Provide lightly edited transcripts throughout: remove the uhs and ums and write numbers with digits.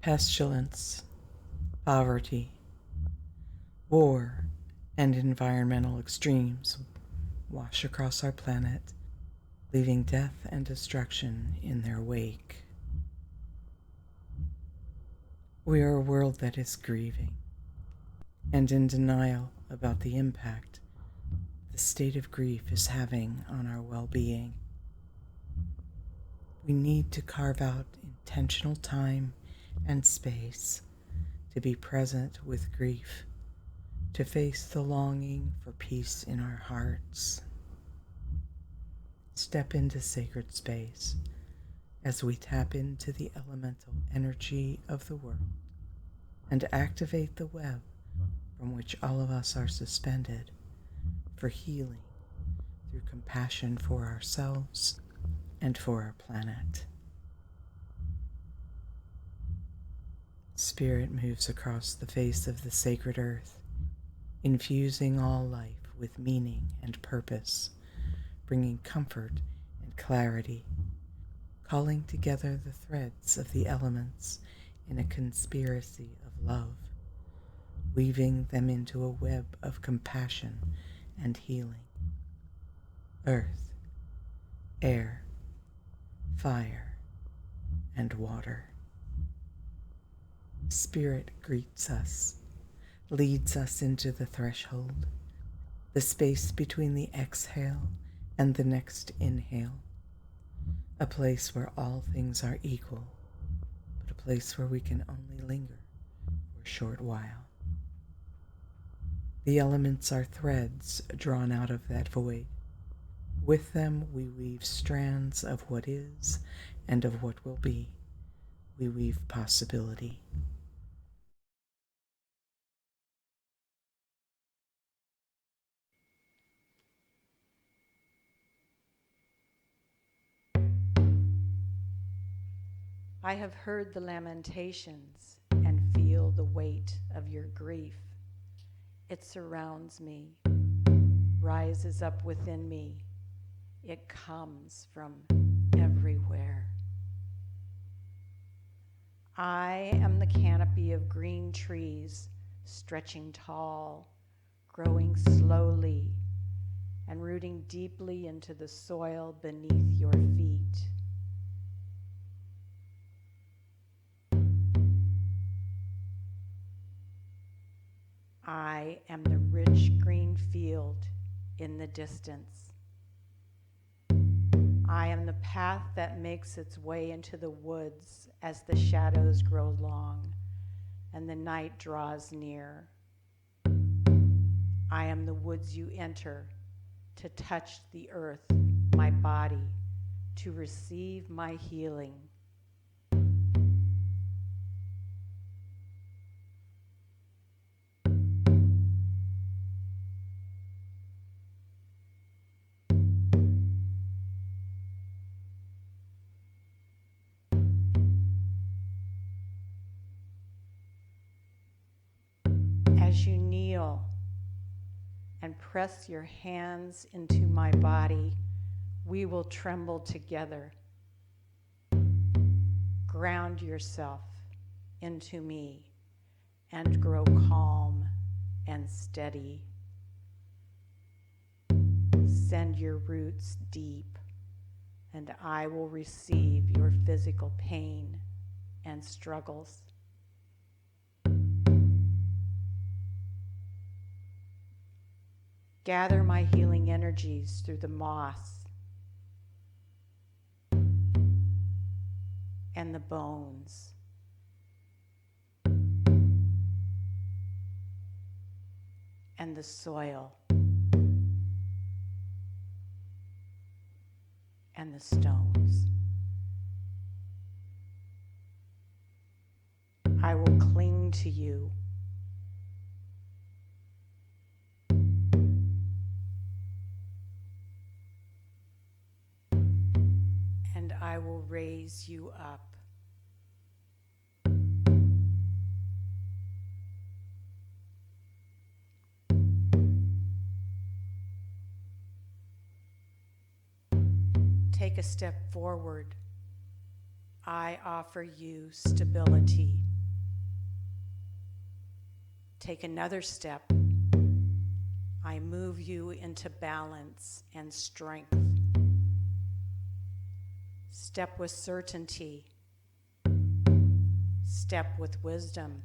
Pestilence, poverty, war, and environmental extremes wash across our planet, leaving death and destruction in their wake. We are a world that is grieving and in denial about the impact the state of grief is having on our well-being. We need to carve out intentional time and space to be present with grief, to face the longing for peace in our hearts. Step into sacred space as we tap into the elemental energy of the world and activate the web from which all of us are suspended for healing through compassion for ourselves and for our planet. Spirit moves across the face of the sacred earth, infusing all life with meaning and purpose, bringing comfort and clarity, calling together the threads of the elements in a conspiracy of love, weaving them into a web of compassion and healing. Earth, air, fire, and water. Spirit greets us, leads us into the threshold, the space between the exhale and the next inhale, a place where all things are equal, but a place where we can only linger for a short while. The elements are threads drawn out of that void. With them we weave strands of what is and of what will be. We weave possibility. I have heard the lamentations and feel the weight of your grief. It surrounds me, rises up within me. It comes from everywhere. I am the canopy of green trees, stretching tall, growing slowly, and rooting deeply into the soil beneath your feet. I am the rich green field in the distance. I am the path that makes its way into the woods as the shadows grow long and the night draws near. I am the woods you enter to touch the earth, my body, to receive my healing. As you kneel and press your hands into my body, we will tremble together. Ground yourself into me and grow calm and steady. Send your roots deep, and I will receive your physical pain and struggles. Gather my healing energies through the moss and the bones and the soil and the stones. I will cling to you. And I will raise you up. Take a step forward. I offer you stability. Take another step. I move you into balance and strength. Step with certainty. Step with wisdom.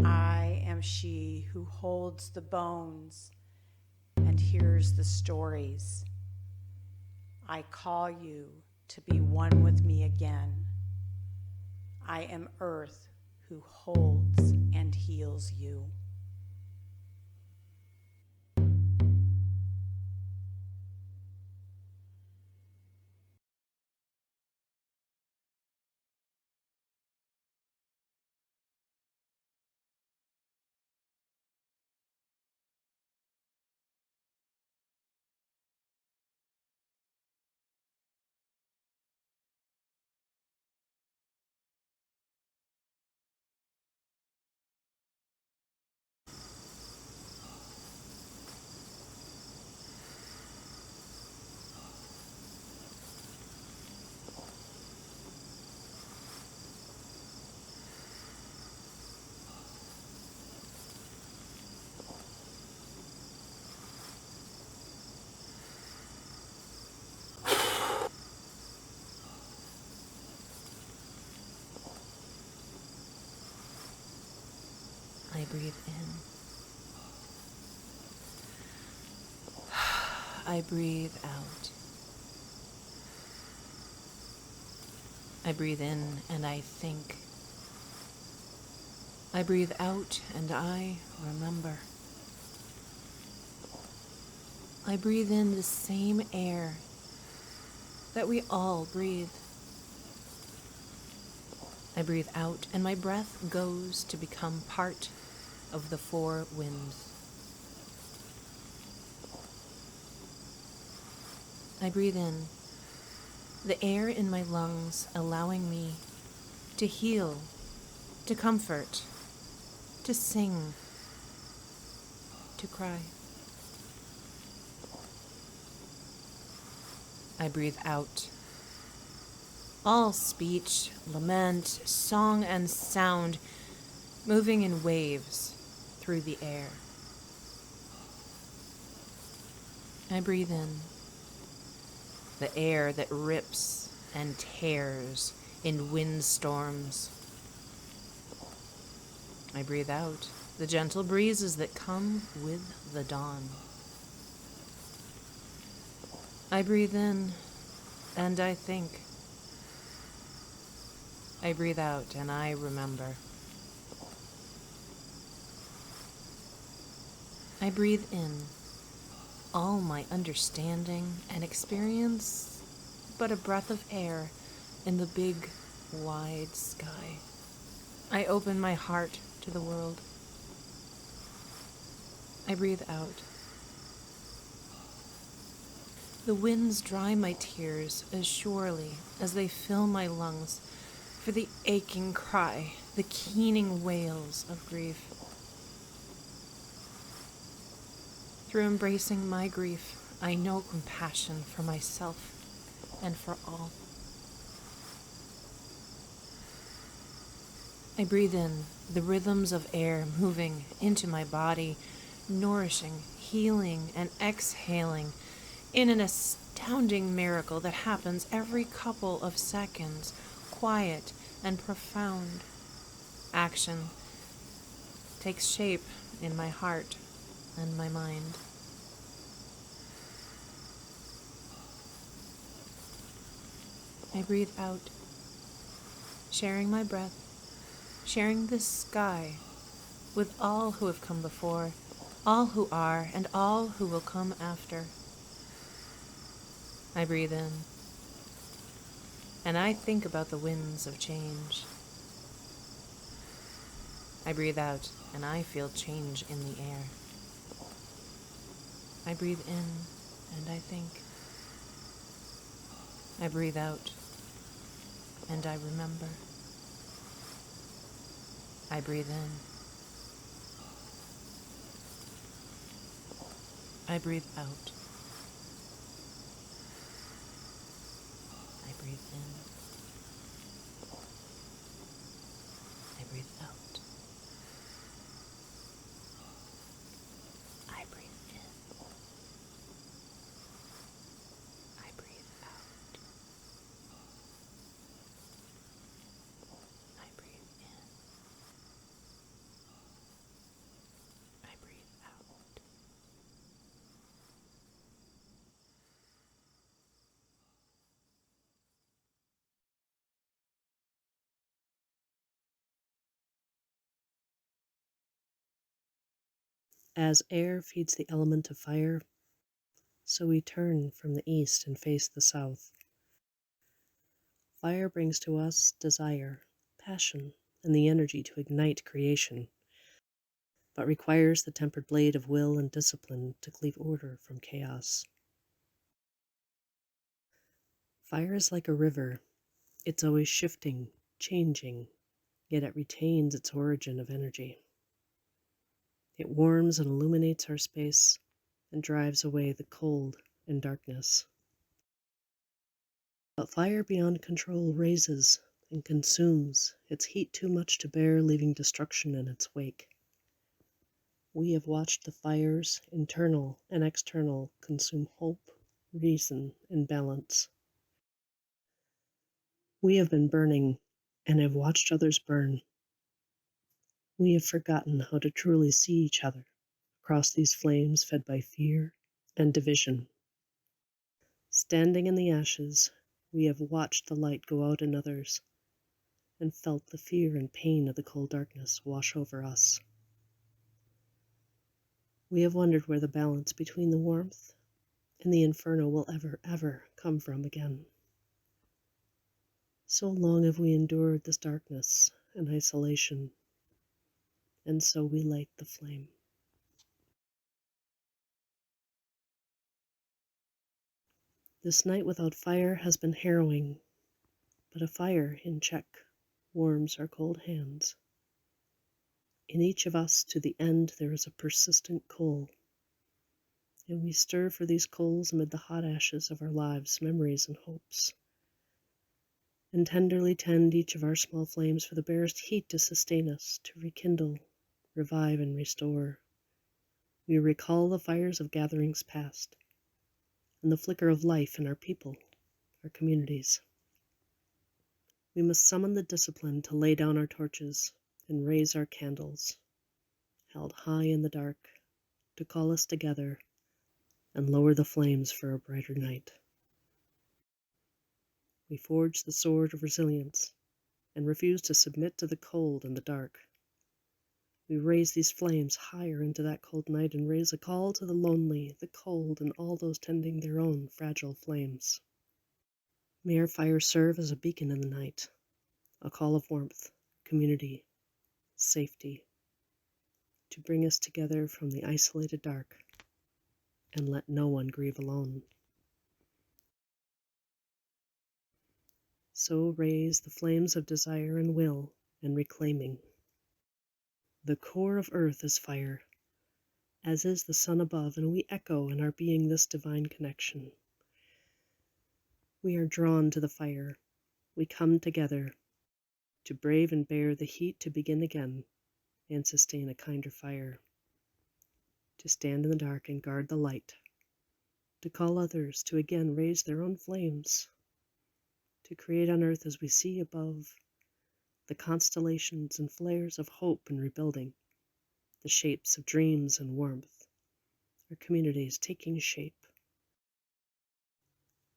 I am she who holds the bones and hears the stories. I call you to be one with me again. I am Earth who holds and heals you. I breathe in. I breathe out. I breathe in and I think. I breathe out and I remember. I breathe in the same air that we all breathe. I breathe out and my breath goes to become part of the four winds. I breathe in, the air in my lungs allowing me to heal, to comfort, to sing, to cry. I breathe out. All speech, lament, song, and sound moving in waves through the air. I breathe in the air that rips and tears in windstorms. I breathe out the gentle breezes that come with the dawn. I breathe in and I think. I breathe out and I remember. I breathe in all my understanding and experience, but a breath of air in the big, wide sky. I open my heart to the world. I breathe out. The winds dry my tears as surely as they fill my lungs for the aching cry, the keening wails of grief. Through embracing my grief, I know compassion for myself and for all. I breathe in the rhythms of air moving into my body, nourishing, healing, and exhaling in an astounding miracle that happens every couple of seconds, quiet and profound. Action takes shape in my heart and my mind. I breathe out, sharing my breath, sharing this sky with all who have come before, all who are, and all who will come after. I breathe in, and I think about the winds of change. I breathe out, and I feel change in the air. I breathe in, and I think. I breathe out, and I remember. I breathe in. I breathe out. I breathe in. I breathe out. As air feeds the element of fire, so we turn from the east and face the south. Fire brings to us desire, passion, and the energy to ignite creation, but requires the tempered blade of will and discipline to cleave order from chaos. Fire is like a river. It's always shifting, changing, yet it retains its origin of energy. It warms and illuminates our space and drives away the cold and darkness. But fire beyond control raises and consumes, its heat too much to bear, leaving destruction in its wake. We have watched the fires, internal and external, consume hope, reason, and balance. We have been burning and have watched others burn. We have forgotten how to truly see each other across these flames fed by fear and division. Standing in the ashes, we have watched the light go out in others and felt the fear and pain of the cold darkness wash over us. We have wondered where the balance between the warmth and the inferno will ever come from again. So long have we endured this darkness and isolation, and so we light the flame. This night without fire has been harrowing, but a fire in check warms our cold hands. In each of us to the end there is a persistent coal, and we stir for these coals amid the hot ashes of our lives, memories, and hopes, and tenderly tend each of our small flames for the barest heat to sustain us, to rekindle, revive, and restore. We recall the fires of gatherings past, and the flicker of life in our people, our communities. We must summon the discipline to lay down our torches and raise our candles, held high in the dark, to call us together and lower the flames for a brighter night. We forge the sword of resilience and refuse to submit to the cold and the dark. We raise these flames higher into that cold night and raise a call to the lonely, the cold, and all those tending their own fragile flames. May our fire serve as a beacon in the night, a call of warmth, community, safety, to bring us together from the isolated dark and let no one grieve alone. So raise the flames of desire and will and reclaiming. The core of earth is fire, as is the sun above, and we echo in our being this divine connection. We are drawn to the fire. We come together to brave and bear the heat, to begin again and sustain a kinder fire, to stand in the dark and guard the light, to call others to again raise their own flames, to create on earth as we see above the constellations and flares of hope and rebuilding, the shapes of dreams and warmth, our communities taking shape,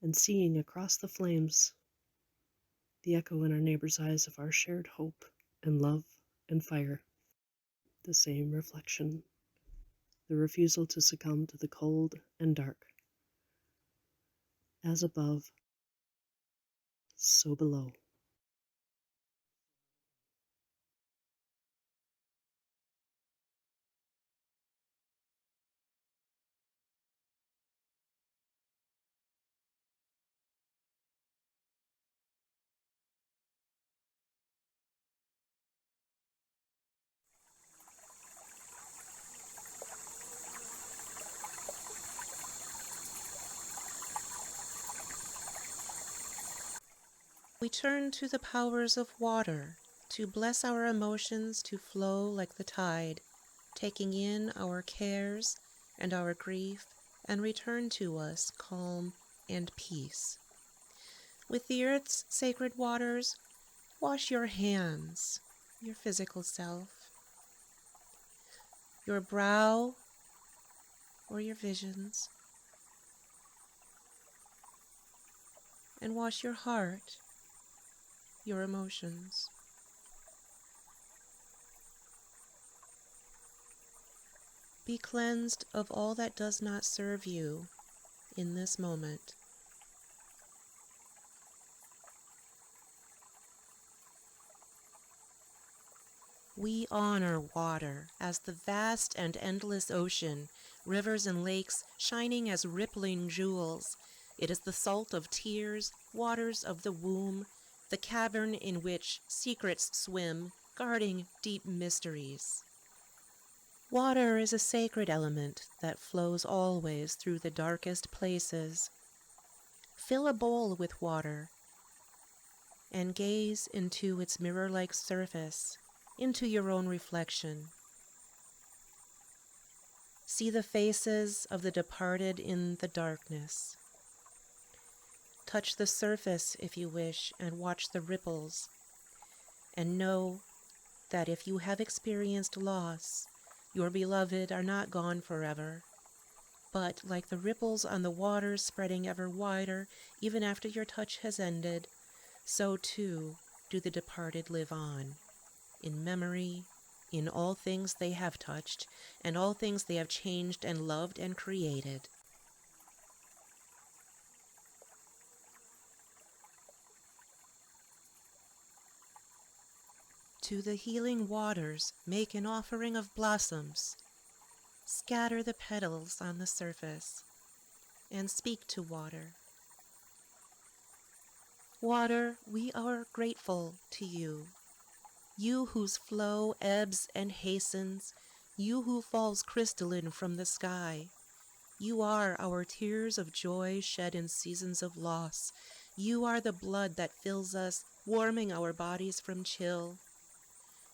and seeing across the flames the echo in our neighbors' eyes of our shared hope and love and fire, the same reflection, the refusal to succumb to the cold and dark. As above, so below. We turn to the powers of water to bless our emotions to flow like the tide, taking in our cares and our grief and return to us calm and peace. With the earth's sacred waters, wash your hands, your physical self, your brow or your visions, and wash your heart, your emotions. Be cleansed of all that does not serve you in this moment. We honor water as the vast and endless ocean, rivers and lakes shining as rippling jewels. It is the salt of tears, waters of the womb, the cavern in which secrets swim, guarding deep mysteries. Water is a sacred element that flows always through the darkest places. Fill a bowl with water and gaze into its mirror-like surface, into your own reflection. See the faces of the departed in the darkness. Touch the surface if you wish and watch the ripples, and know that if you have experienced loss, your beloved are not gone forever, but like the ripples on the waters spreading ever wider even after your touch has ended, so too do the departed live on, in memory, in all things they have touched, and all things they have changed and loved and created. To the healing waters make an offering of blossoms. Scatter the petals on the surface, and speak to water. Water, we are grateful to you. You whose flow ebbs and hastens, you who falls crystalline from the sky. You are our tears of joy shed in seasons of loss. You are the blood that fills us, warming our bodies from chill.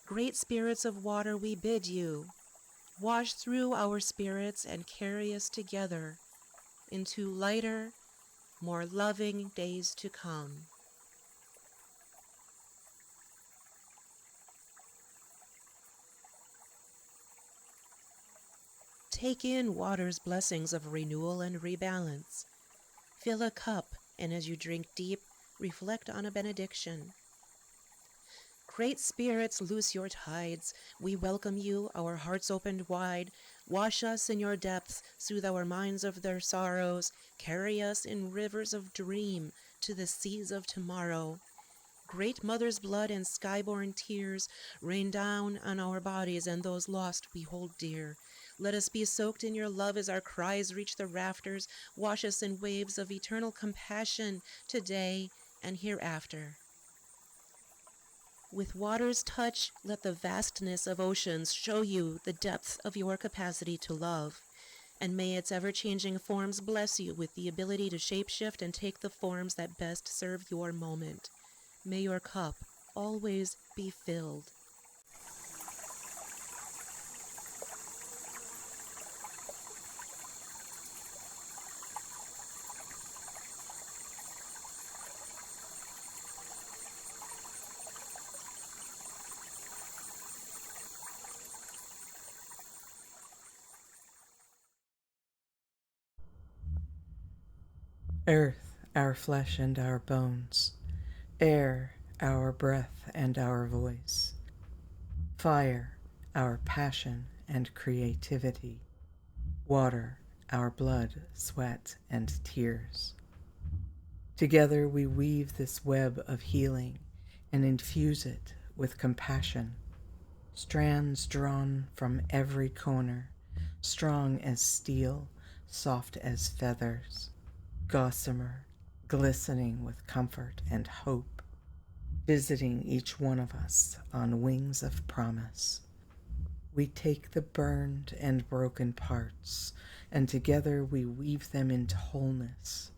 Great spirits of water, we bid you, wash through our spirits and carry us together into lighter, more loving days to come. Take in water's blessings of renewal and rebalance. Fill a cup, and as you drink deep, reflect on a benediction. Great spirits, loose your tides. We welcome you, our hearts opened wide. Wash us in your depths, soothe our minds of their sorrows. Carry us in rivers of dream to the seas of tomorrow. Great Mother's blood and skyborn tears rain down on our bodies and those lost we hold dear. Let us be soaked in your love as our cries reach the rafters. Wash us in waves of eternal compassion today and hereafter. With water's touch, let the vastness of oceans show you the depth of your capacity to love. And may its ever-changing forms bless you with the ability to shapeshift and take the forms that best serve your moment. May your cup always be filled. Earth, our flesh and our bones. Air, our breath and our voice. Fire, our passion and creativity. Water, our blood, sweat, and tears. Together we weave this web of healing and infuse it with compassion. Strands drawn from every corner, strong as steel, soft as feathers. Gossamer, glistening with comfort and hope, visiting each one of us on wings of promise. We take the burned and broken parts, and together we weave them into wholeness.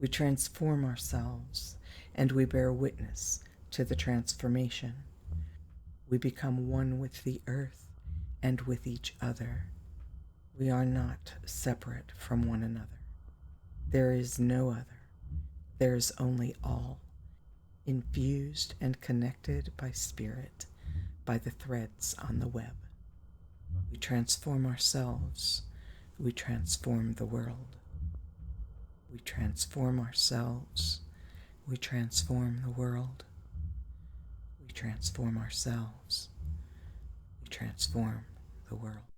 We transform ourselves, and we bear witness to the transformation. We become one with the earth and with each other. We are not separate from one another. There is no other. There is only all, infused and connected by spirit, by the threads on the web. We transform ourselves. We transform the world. We transform ourselves. We transform the world. We transform ourselves. We transform the world.